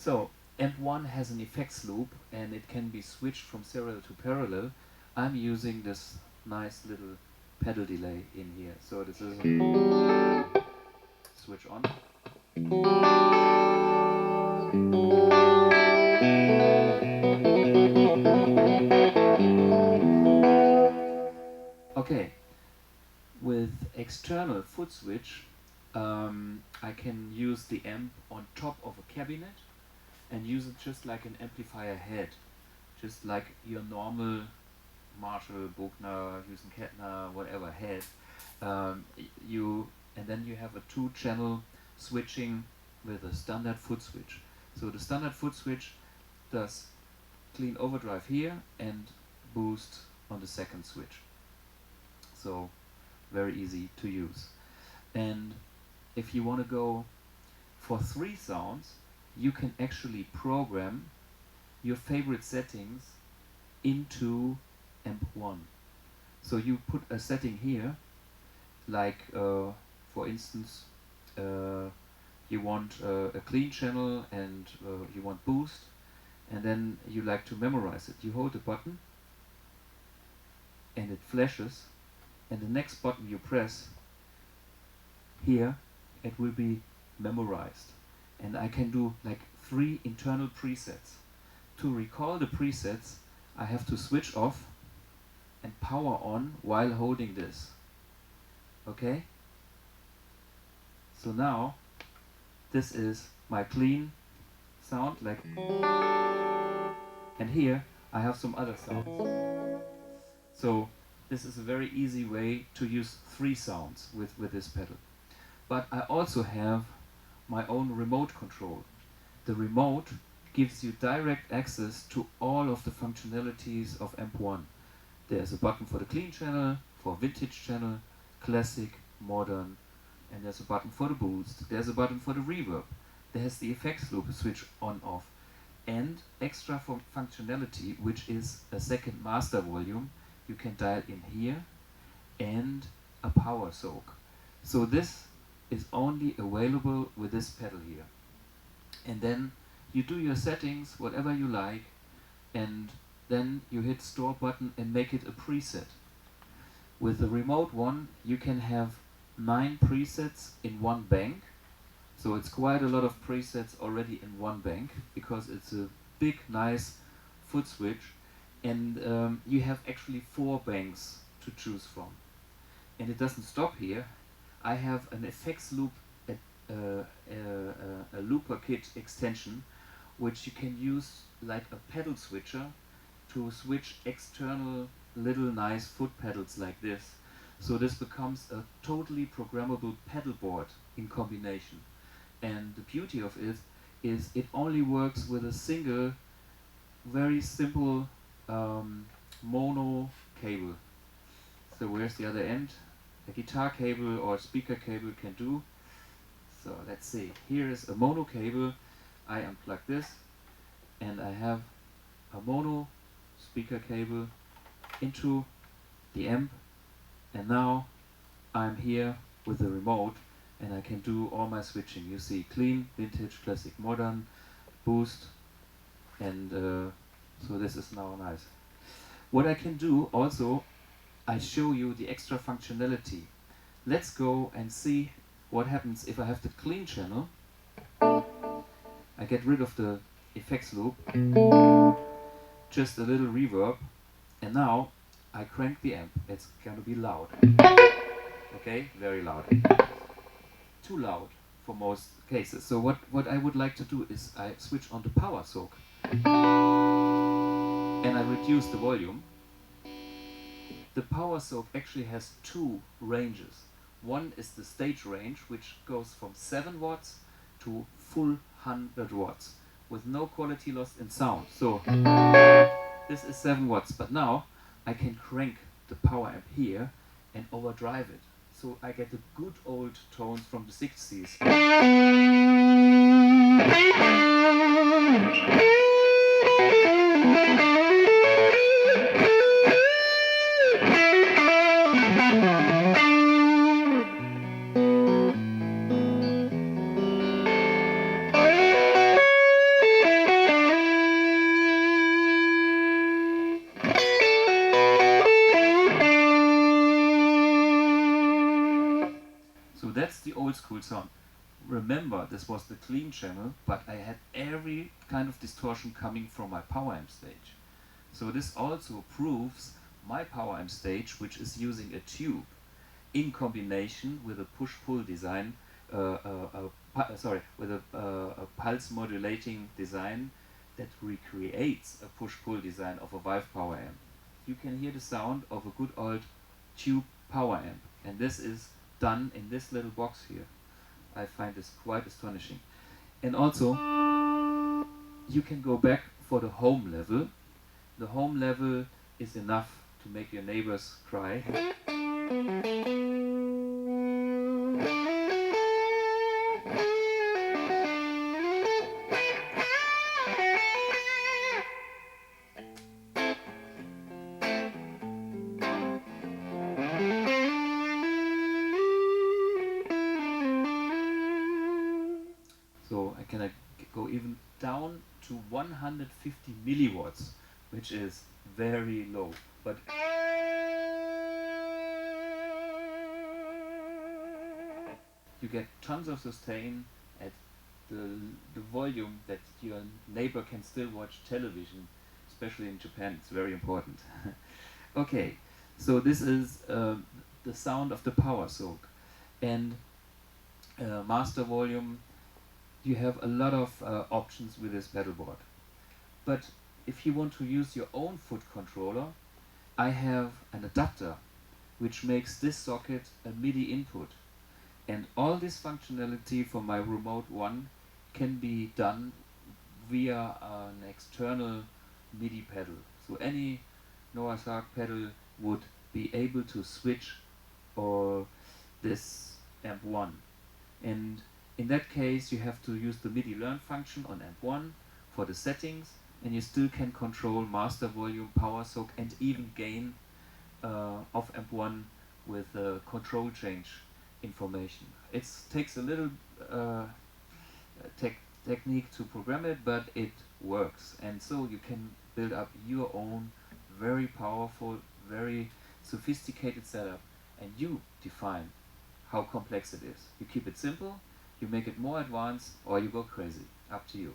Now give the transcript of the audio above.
So AMP1 has an effects loop and it can be switched from serial to parallel. I'm using this nice little pedal delay in here. So this is a switch on. Okay, with external foot switch, I can use the amp on top of a cabinet and use it just like an amplifier head, just like your normal Marshall, Buchner, Houston Kettner, whatever head. And then you have a 2-channel switching with a standard foot switch. So the standard foot switch does clean overdrive here and boost on the second switch. So very easy to use. And if you want to go for 3 sounds, you can actually program your favorite settings into AMP1. So you put a setting here, like for instance, you want a clean channel and you want boost, and then you like to memorize it. You hold the button and it flashes, and the next button you press here, it will be memorized. And I can do like 3 internal presets. To recall the presets, I have to switch off and power on while holding this. Okay? So now this is my clean sound, like, and here I have some other sounds. So this is a very easy way to use 3 sounds with this pedal. But I also have my own remote control. The remote gives you direct access to all of the functionalities of AMP1. There's a button for the clean channel, for vintage channel, classic, modern, and there's a button for the boost, there's a button for the reverb, there's the effects loop switch on off, and extra functionality, which is a second master volume you can dial in here, and a power soak. So this is only available with this pedal here. And then you do your settings, whatever you like, and then you hit store button and make it a preset. With the remote one, you can have 9 presets in one bank. So it's quite a lot of presets already in one bank, because it's a big, nice foot switch. And you have actually 4 banks to choose from. And it doesn't stop here. I have an effects loop, a looper kit extension, which you can use like a pedal switcher to switch external little nice foot pedals like this. So this becomes a totally programmable pedal board in combination. And the beauty of it is it only works with a single, very simple mono cable. So where's the other end? A guitar cable or speaker cable can do. So let's see, here is a mono cable. I unplug this and I have a mono speaker cable into the amp, and now I'm here with the remote and I can do all my switching. You see clean, vintage, classic, modern, boost, and so this is now nice. What I can do also, I show you the extra functionality. Let's go and see what happens if I have the clean channel. I get rid of the effects loop, just a little reverb, and now I crank the amp. It's gonna be loud. Okay, very loud. Too loud for most cases. So what I would like to do is I switch on the power soak and I reduce the volume. The power soak actually has 2 ranges. One is the stage range, which goes from 7 watts to full 100 watts with no quality loss in sound. So this is 7 watts, but now I can crank the power amp here and overdrive it. So I get the good old tones from the 60s. So that's the old school sound. Remember, this was the clean channel, but I had every kind of distortion coming from my power amp stage. So this also proves my power amp stage, which is using a tube in combination with a push-pull design, with a pulse modulating design that recreates a push-pull design of a valve power amp. You can hear the sound of a good old tube power amp, and this is done in this little box here. I find this quite astonishing. And also, you can go back for the home level. The home level is enough to make your neighbors cry. So I can go even down to 150 milliwatts, which is very low. But you get tons of sustain at the volume that your neighbor can still watch television, especially in Japan. It's very important. Okay, so this is the sound of the power soak. And master volume, you have a lot of options with this pedal board. But if you want to use your own foot controller, I have an adapter which makes this socket a MIDI input. And all this functionality for my Remote 1 can be done via an external MIDI pedal. So any Noah Sark pedal would be able to switch or this AMP1. And in that case, you have to use the MIDI learn function on AMP1 for the settings, and you still can control master volume, power soak, and even gain of AMP1 with control change information. It takes a little technique to program it, but it works. And so you can build up your own very powerful, very sophisticated setup, and you define how complex it is. You keep it simple, you make it more advanced, or you go crazy. Up to you.